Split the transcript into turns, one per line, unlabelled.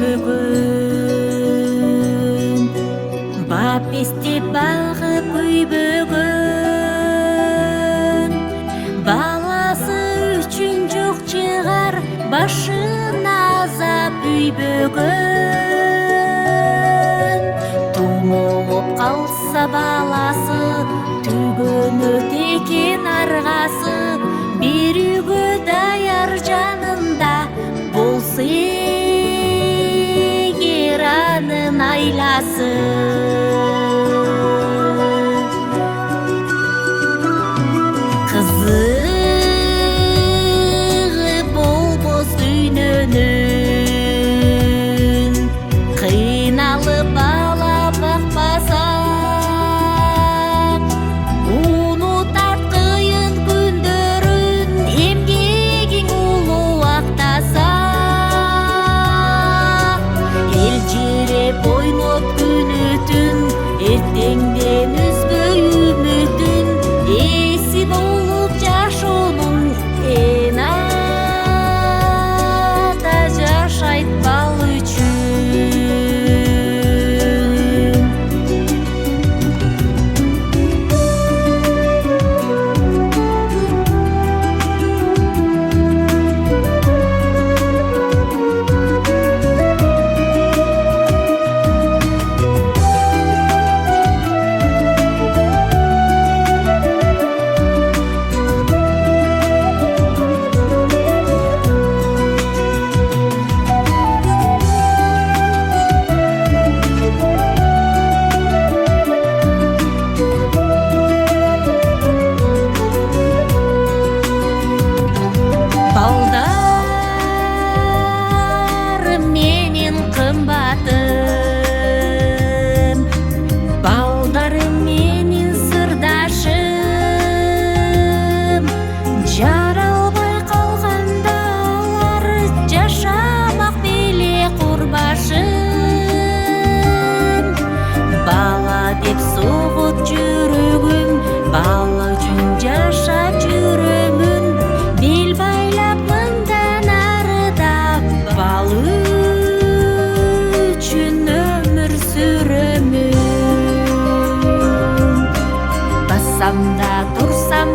күйбөгөн бапесте багып күйбөгөн баласы үчүн жок чыгар башын азап үйбөгөн тумулуп калса баласы түгөнө текен аргасы бир үйгө даяр жанында болсо эгер анын айласы кызыгы болбос дүйнөнүн кыйналып бала бакпаса унутат кыйын күндөрүн эмгегиң улуу актаса эл жиреп ойноп күнү түн эртеңден үзбөй үмүтүн эси болуп жашоонун энада жашайт бал үчүн балдарым менин кымбатым балдарым менин сырдашым жаралбай калганда алар жашамак беле курбашым бала деп согот жүрөгүм бала үчүн жашап жүрөмүн бел байлап мындан арыда бал үчүн өмүр сүрөмүн бассам да турсам